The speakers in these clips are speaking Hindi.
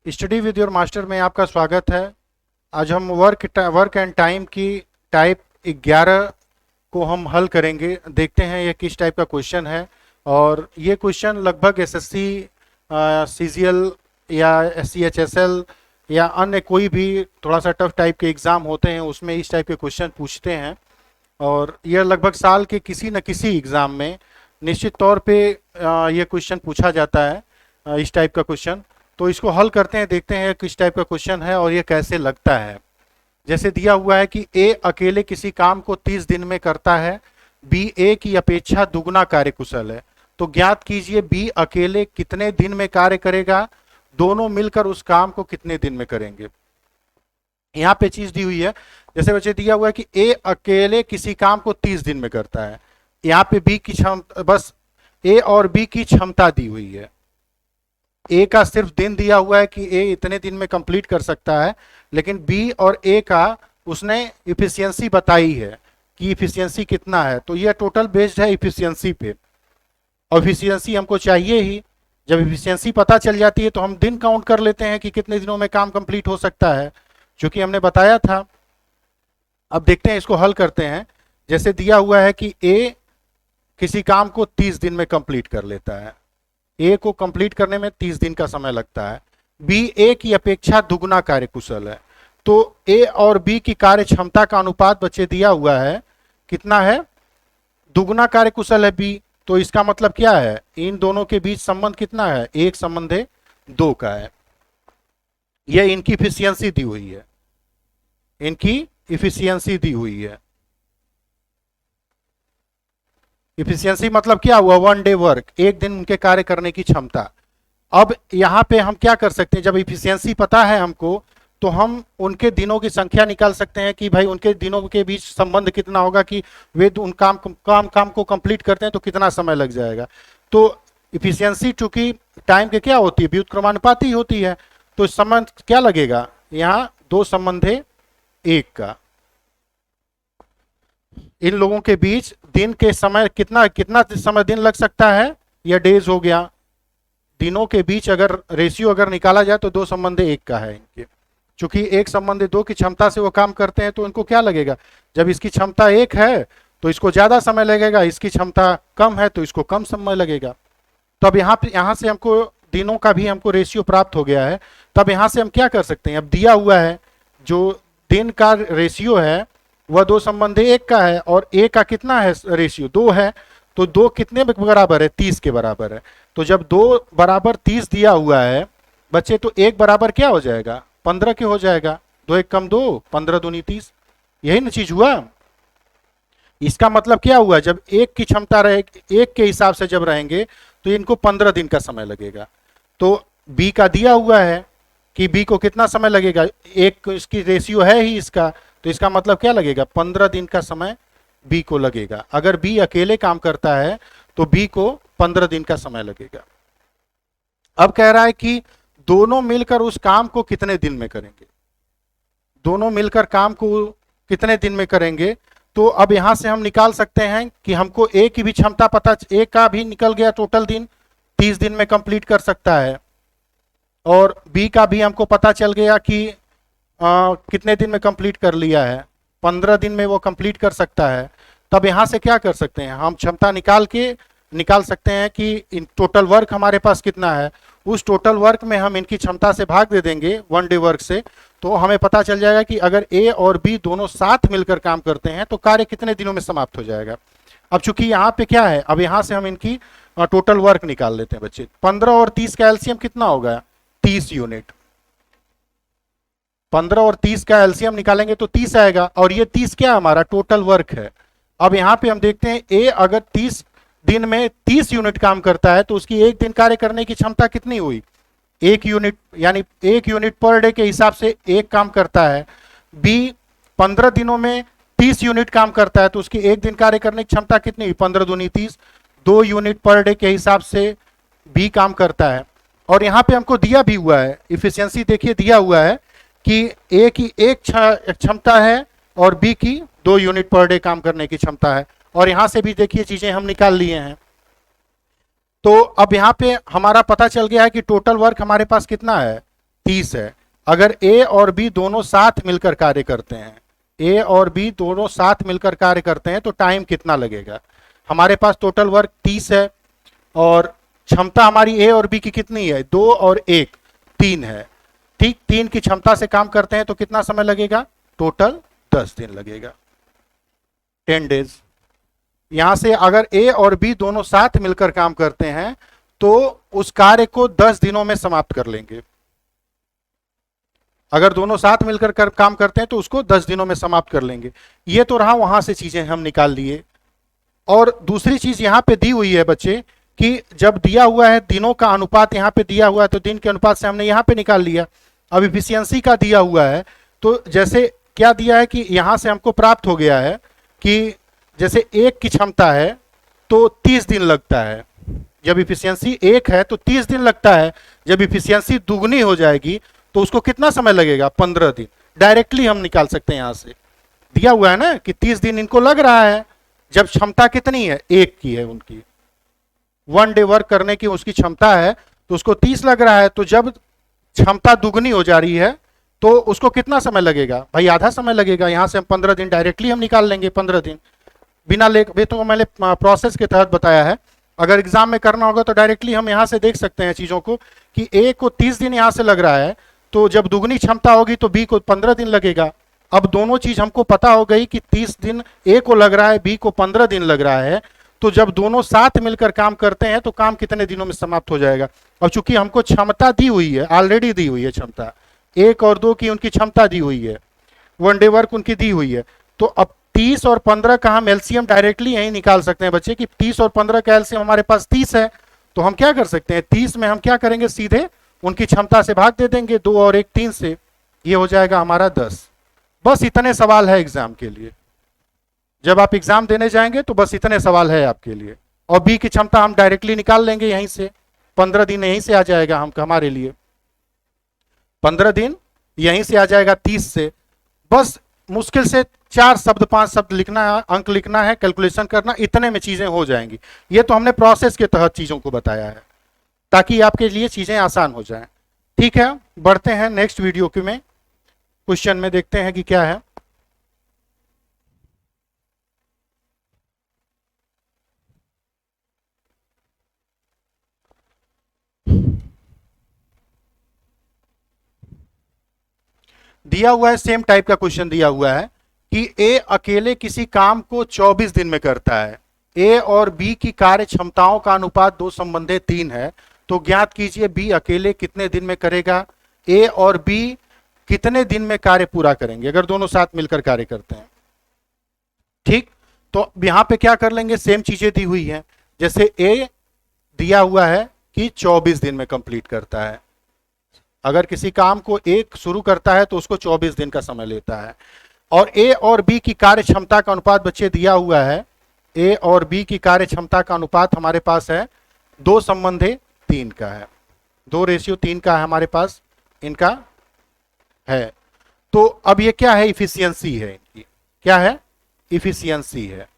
स्टडी विद योर मास्टर में आपका स्वागत है। आज हम वर्क एंड टाइम की टाइप 11 को हम हल करेंगे। देखते हैं ये किस टाइप का क्वेश्चन है। और ये क्वेश्चन लगभग एसएससी, सीजीएल या सीएचएसएल या अन्य कोई भी थोड़ा सा टफ टाइप के एग्ज़ाम होते हैं उसमें इस टाइप के क्वेश्चन पूछते हैं। और यह लगभग साल के किसी न किसी एग्ज़ाम में निश्चित तौर पे ये क्वेश्चन पूछा जाता है, इस टाइप का क्वेश्चन। तो इसको हल करते हैं, देखते हैं किस टाइप का क्वेश्चन है और ये कैसे लगता है। जैसे दिया हुआ है कि ए अकेले किसी काम को 30 दिन में करता है, बी ए की अपेक्षा दुगना कार्यकुशल है। तो ज्ञात कीजिए बी अकेले कितने दिन में कार्य करेगा, दोनों मिलकर उस काम को कितने दिन में करेंगे। यहाँ पे चीज दी हुई है, जैसे बच्चे दिया हुआ है कि ए अकेले किसी काम को 30 दिन में करता है। यहाँ पे बी की क्षमता, बस ए और बी की क्षमता दी हुई है। ए का सिर्फ दिन दिया हुआ है कि ए इतने दिन में कंप्लीट कर सकता है, लेकिन बी और ए का उसने इफिशियंसी बताई है कि इफिशियंसी कितना है। तो यह टोटल बेस्ड है इफिशियंसी पे, और इफिशियंसी हमको चाहिए ही। जब इफिशियंसी पता चल जाती है तो हम दिन काउंट कर लेते हैं कि कितने दिनों में काम कंप्लीट हो सकता है, क्योंकि हमने बताया था। अब देखते हैं, इसको हल करते हैं। जैसे दिया हुआ है कि ए किसी काम को 30 दिन में कंप्लीट कर लेता है, ए को कंप्लीट करने में 30 दिन का समय लगता है। बी ए की अपेक्षा दुगना कार्यकुशल है। तो ए और बी की कार्य क्षमता का अनुपात बच्चे दिया हुआ है, कितना है, दुगना कार्यकुशल है बी। तो इसका मतलब क्या है, इन दोनों के बीच संबंध कितना है, 1:2 का है। यह इनकी इफिशियंसी दी हुई है, इनकी इफिशियंसी दी हुई है। इफिशियंसी मतलब क्या हुआ, 1 डे वर्क, एक दिन उनके कार्य करने की क्षमता। अब यहां पे हम क्या कर सकते हैं, जब इफिशियंसी पता है हमको, तो हम उनके दिनों की संख्या निकाल सकते हैं कि भाई उनके दिनों के बीच संबंध कितना होगा, कि वे उन काम को कंप्लीट करते हैं तो कितना समय लग जाएगा। तो इफिशियंसी चूंकि टाइम के क्या होती है, व्युत्क्रमानुपाती होती है। तो संबंध क्या लगेगा, यहाँ 2:1 का। इन लोगों के बीच दिन के समय कितना कितना समय दिन लग सकता है, यह डेज हो गया। दिनों के बीच अगर रेशियो अगर निकाला जाए तो 2:1 का है इनके। चूंकि 1:2 की क्षमता से वो काम करते हैं, तो इनको क्या लगेगा, जब इसकी क्षमता 1 है तो इसको ज्यादा समय लगेगा, इसकी क्षमता कम है तो इसको कम समय लगेगा। तो अब यहाँ से हमको दिनों का भी हमको रेशियो प्राप्त हो गया है। तब यहाँ से हम क्या कर सकते हैं, अब दिया हुआ है जो दिन का रेशियो है वह 2:1 का है, और ए का कितना है रेशियो, 2 है। तो 2 कितने बराबर है, 30 के बराबर है। तो जब 2 बराबर 30 दिया हुआ है बच्चे, तो 1 बराबर क्या हो जाएगा, 15 के हो जाएगा। 2 1 कम 2, 15 दूनी 30। यही ना चीज हुआ। इसका मतलब क्या हुआ, जब एक की क्षमता रहे, एक के हिसाब से जब रहेंगे तो इनको 15 दिन का समय लगेगा। तो बी का दिया हुआ है कि बी को कितना समय लगेगा, एक इसकी रेशियो है ही इसका, तो इसका मतलब क्या लगेगा, 15 दिन का समय बी को लगेगा। अगर बी अकेले काम करता है तो बी को 15 दिन का समय लगेगा। अब कह रहा है कि दोनों मिलकर उस काम को कितने दिन में करेंगे, दोनों मिलकर काम को कितने दिन में करेंगे। तो अब यहां से हम निकाल सकते हैं कि हमको ए की भी क्षमता पता, ए का भी निकल गया, टोटल दिन 30 दिन में कंप्लीट कर सकता है, और बी का भी हमको पता चल गया कि कितने दिन में कंप्लीट कर लिया है, 15 दिन में वो कंप्लीट कर सकता है। तब यहां से क्या कर सकते हैं, हम क्षमता निकाल सकते हैं कि इन टोटल वर्क हमारे पास कितना है। उस टोटल वर्क में हम इनकी क्षमता से भाग दे देंगे 1 डे वर्क से, तो हमें पता चल जाएगा कि अगर ए और बी दोनों साथ मिलकर काम करते हैं तो कार्य कितने दिनों में समाप्त हो जाएगा। अब चूंकि यहाँ पे क्या है, अब यहाँ से हम इनकी टोटल वर्क निकाल लेते हैं बच्चे। 15 और 30 का एलसीएम कितना होगा, 30 यूनिट। 15 और 30 का एलसीएम निकालेंगे तो 30 आएगा, और ये 30 क्या हमारा टोटल वर्क है। अब यहाँ पे हम देखते हैं ए अगर 30 दिन में 30 यूनिट काम करता है तो उसकी एक दिन कार्य करने की क्षमता कितनी हुई, 1 यूनिट, यानी 1 यूनिट पर डे के हिसाब से एक काम करता है। बी 15 दिनों में 30 यूनिट काम करता है तो उसकी एक दिन कार्य करने की क्षमता कितनी हुई, 15 दूनी 30, 2 यूनिट पर डे के हिसाब से बी काम करता है। और यहाँ पे हमको दिया भी हुआ है इफिशियंसी, देखिए दिया हुआ है कि ए की एक क्षमता है और बी की 2 यूनिट पर डे काम करने की क्षमता है। और यहां से भी देखिए चीजें हम निकाल लिए हैं। तो अब यहां पे हमारा पता चल गया है कि टोटल वर्क हमारे पास कितना है, 30 है। अगर ए और बी दोनों साथ मिलकर कार्य करते हैं, ए और बी दोनों साथ मिलकर कार्य करते हैं तो टाइम कितना लगेगा? हमारे पास टोटल वर्क 30 है और क्षमता हमारी ए और बी की कितनी है? 2 और 1 3 है। ठीक, 3 की क्षमता से काम करते हैं तो कितना समय लगेगा? टोटल 10 दिन लगेगा, 10 डेज। यहां से अगर ए और बी दोनों साथ मिलकर काम करते हैं तो उस कार्य को 10 दिनों में समाप्त कर लेंगे। अगर दोनों साथ मिलकर काम करते हैं तो उसको 10 दिनों में समाप्त कर लेंगे। ये तो रहा, वहां से चीजें हम निकाल लिए। और दूसरी चीज यहां पे दी हुई है बच्चे कि जब दिया हुआ है दिनों का अनुपात यहां पे दिया हुआ है तो दिन के अनुपात से हमने यहां पे निकाल लिया। अब इफिशियंसी का दिया हुआ है तो जैसे क्या दिया है कि यहां से हमको प्राप्त हो गया है कि जैसे 1 की क्षमता है तो 30 दिन लगता है। जब इफिशियंसी 1 है तो 30 दिन लगता है। जब इफिशियंसी दुगनी हो जाएगी तो उसको कितना समय लगेगा? 15 दिन। डायरेक्टली हम निकाल सकते हैं, यहां से दिया हुआ है ना कि 30 दिन इनको लग रहा है। जब क्षमता कितनी है? 1 की है उनकी, 1 डे वर्क करने की उसकी क्षमता है तो उसको 30 लग रहा है। तो जब क्षमता दुगनी हो जा रही है तो उसको कितना समय लगेगा? भाई आधा समय लगेगा। यहां से हम 15 दिन डायरेक्टली हम निकाल लेंगे, 15 दिन बिना ले। तो मैंने प्रोसेस के तहत बताया है। अगर एग्जाम में करना होगा तो डायरेक्टली हम यहां से देख सकते हैं चीजों को कि ए को 30 दिन यहां से लग रहा है तो जब दुगनी क्षमता होगी तो बी को 15 दिन लगेगा। अब दोनों चीज हमको पता हो गई कि 30 दिन ए को लग रहा है, बी को 15 दिन लग रहा है। तो जब दोनों साथ मिलकर काम करते हैं तो काम कितने दिनों में समाप्त हो जाएगा? और चूंकि हमको क्षमता दी हुई है, ऑलरेडी दी हुई है क्षमता, 1 और 2 की उनकी क्षमता दी हुई है, 1 डे वर्क उनकी दी हुई है। तो अब 30 और 15 का हम एलसीएम डायरेक्टली यही निकाल सकते हैं बच्चे कि 30 और 15 का एलसीएम हमारे पास 30 है। तो हम क्या कर सकते हैं? 30 में हम क्या करेंगे? सीधे उनकी क्षमता से भाग दे देंगे, 2 और 1 3 से, ये हो जाएगा हमारा 10। बस इतने सवाल है एग्जाम के लिए। जब आप एग्जाम देने जाएंगे तो बस इतने सवाल है आपके लिए। और बी की क्षमता हम डायरेक्टली निकाल लेंगे यहीं से, 15 दिन यहीं से आ जाएगा हम हमारे लिए, 15 दिन यहीं से आ जाएगा 30 से। बस मुश्किल से 4 शब्द 5 शब्द लिखना है, अंक लिखना है, कैलकुलेशन करना, इतने में चीजें हो जाएंगी। ये तो हमने प्रोसेस के तहत चीजों को बताया है ताकि आपके लिए चीजें आसान हो जाएं। ठीक है, बढ़ते हैं नेक्स्ट वीडियो के में, क्वेश्चन में देखते हैं कि क्या है। दिया हुआ है, सेम टाइप का क्वेश्चन दिया हुआ है कि ए अकेले किसी काम को 24 दिन में करता है। ए और बी की कार्य क्षमताओं का अनुपात 2 संबंधे 3 है। तो ज्ञात कीजिए बी अकेले कितने दिन में करेगा? ए और बी कितने दिन में कार्य पूरा करेंगे अगर दोनों साथ मिलकर कार्य करते हैं? ठीक, तो यहां पे क्या कर लेंगे? सेम चीजें दी हुई हैं। जैसे ए दिया हुआ है कि 24 दिन में कंप्लीट करता है। अगर किसी काम को एक शुरू करता है तो उसको 24 दिन का समय लेता है। और ए और बी की कार्य क्षमता का अनुपात बच्चे दिया हुआ है। ए और बी की कार्य क्षमता का अनुपात हमारे पास है 2 संबंधे 3 का है, 2:3 का है हमारे पास इनका है। तो अब ये क्या है? इफिशियंसी है इनकी। क्या है? इफिशियंसी है।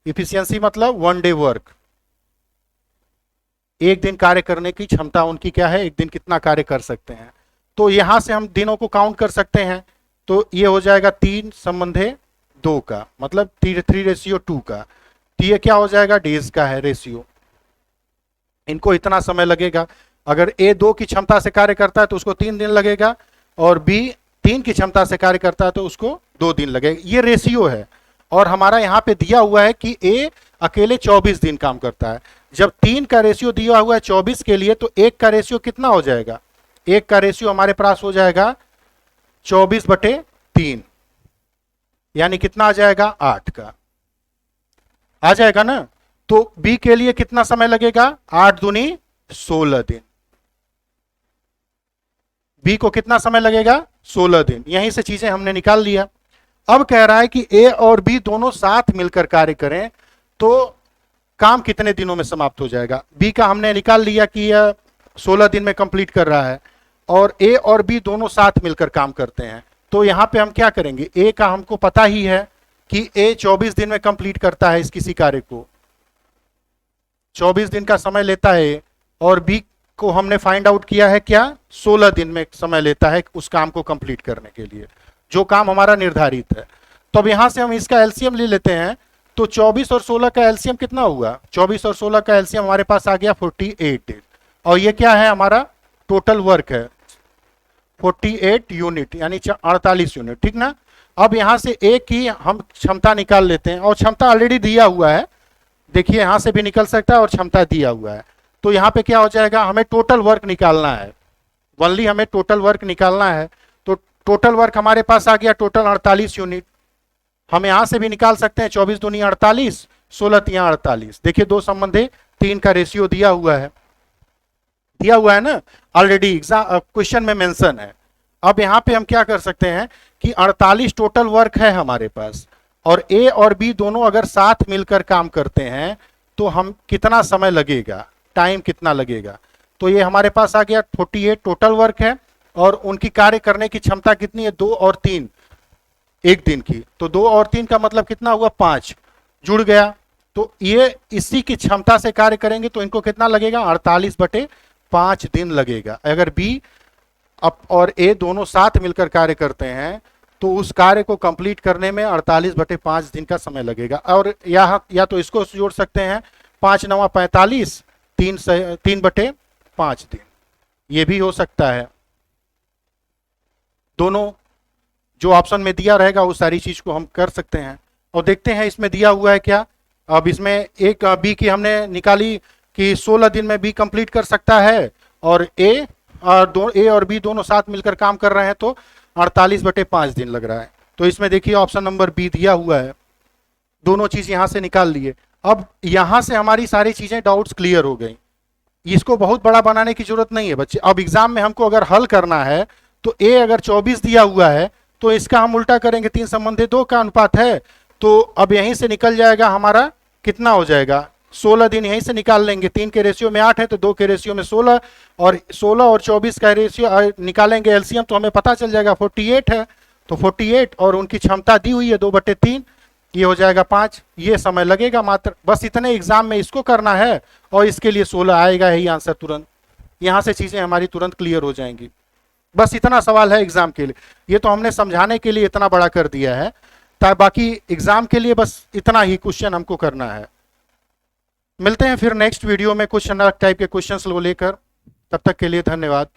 इफिशियंसी मतलब 1 डे वर्क, एक दिन कार्य करने की क्षमता उनकी क्या है? एक दिन कितना कार्य कर सकते हैं। तो यहां से हम दिनों को काउंट कर सकते हैं। तो ये हो जाएगा 3 संबंधे 2 का, मतलब 3:2 का। तो ये क्या हो जाएगा? डेज का है रेशियो। इनको इतना समय लगेगा। अगर ए 2 की क्षमता से कार्य करता है तो उसको 3 दिन लगेगा, और बी 3 की क्षमता से कार्य करता है तो उसको 2 दिन लगेगा। ये रेशियो है। और हमारा यहाँ पे दिया हुआ है कि ए अकेले 24 दिन काम करता है। जब 3 का रेशियो दिया हुआ है 24 के लिए तो 1 का रेशियो कितना हो जाएगा? 1 का रेशियो हमारे पास हो जाएगा 24/3, यानी कितना आ जाएगा? 8 का आ जाएगा ना। तो बी के लिए कितना समय लगेगा? 8 दूनी 16 दिन। बी को कितना समय लगेगा? 16 दिन। यहीं से चीजें हमने निकाल लिया। अब कह रहा है कि ए और बी दोनों साथ मिलकर कार्य करें तो काम कितने दिनों में समाप्त हो जाएगा? बी का हमने निकाल लिया कि यह 16 दिन में कंप्लीट कर रहा है, और ए और बी दोनों साथ मिलकर काम करते हैं। तो यहां पे हम क्या करेंगे? ए का हमको पता ही है कि ए 24 दिन में कंप्लीट करता है इस किसी कार्य को, 24 दिन का समय लेता है, और बी को हमने फाइंड आउट किया है क्या, 16 दिन में समय लेता है उस काम को कंप्लीट करने के लिए, जो काम हमारा निर्धारित है। तो अब यहां से हम इसका एलसीएम ले लेते हैं, तो 24 और 16 का एलसीएम कितना हुआ, 24 और 16 का एलसीएम हमारे पास आ गया 48, और ये क्या है हमारा टोटल वर्क है 48 यूनिट यानी 48 यूनिट, ठीक ना। अब यहां से एक की हम क्षमता निकाल लेते हैं, और क्षमता ऑलरेडी दिया हुआ है, देखिए यहां से भी निकल सकता है और क्षमता दिया हुआ है। तो यहाँ पे क्या हो जाएगा, हमें टोटल वर्क निकालना है, ओनली हमें टोटल वर्क निकालना है। तो टोटल वर्क हमारे पास आ गया टोटल 48 यूनिट। हम यहां से भी निकाल सकते हैं 24 दूनी 48, 16 तिया 48। देखिए दो संबंधे 3 का रेशियो दिया हुआ है ना, ऑलरेडी एग्जाम क्वेश्चन में मेंशन है। अब यहां पे हम क्या कर सकते हैं कि 48 टोटल वर्क है हमारे पास, और ए और बी दोनों अगर साथ मिलकर काम करते हैं तो हम कितना समय लगेगा, टाइम कितना लगेगा। तो ये हमारे पास आ गया 48 टोटल वर्क है, और उनकी कार्य करने की क्षमता कितनी है, 2 और 3 एक दिन की। तो 2 और 3 का मतलब कितना हुआ, 5 जुड़ गया। तो ये इसी की क्षमता से कार्य करेंगे तो इनको कितना लगेगा, 48/5 दिन लगेगा। अगर बी अब और ए दोनों साथ मिलकर कार्य करते हैं तो उस कार्य को कंप्लीट करने में 48/5 दिन का समय लगेगा। और या तो इसको जोड़ सकते हैं, 5 9 45, 3/5 दिन, ये भी हो सकता है। दोनों जो ऑप्शन में दिया रहेगा वो सारी चीज को हम कर सकते हैं। और देखते हैं इसमें दिया हुआ है क्या। अब इसमें एक बी की हमने निकाली कि 16 दिन में बी कंप्लीट कर सकता है, और ए और बी दोनों साथ मिलकर काम कर रहे हैं तो 48/5 दिन लग रहा है। तो इसमें देखिए ऑप्शन नंबर बी दिया हुआ है, दोनों चीज यहां से निकाल लिए। अब यहां से हमारी सारी चीजें डाउट्स क्लियर हो गई, इसको बहुत बड़ा बनाने की जरूरत नहीं है बच्चे। अब एग्जाम में हमको अगर हल करना है तो ए अगर 24 दिया हुआ है तो इसका हम उल्टा करेंगे, 3 संबंधी 2 का अनुपात है, तो अब यहीं से निकल जाएगा हमारा कितना हो जाएगा, 16 दिन यहीं से निकाल लेंगे। 3 के रेशियो में 8 है तो 2 के रेशियो में 16, और 16 और 24 का रेशियो निकालेंगे एलसीएम तो हमें पता चल जाएगा 48 है। तो 48 और उनकी क्षमता दी हुई है 2/3, ये हो जाएगा 5। ये समय लगेगा मात्र, बस इतने एग्जाम में इसको करना है, और इसके लिए 16 आएगा ही आंसर तुरंत। यहां से चीजें हमारी तुरंत क्लियर हो जाएंगी। बस इतना सवाल है एग्जाम के लिए, ये तो हमने समझाने के लिए इतना बड़ा कर दिया है, बाकी एग्जाम के लिए बस इतना ही क्वेश्चन हमको करना है। मिलते हैं फिर नेक्स्ट वीडियो में कुछ अलग टाइप के क्वेश्चंस को लेकर, तब तक के लिए धन्यवाद।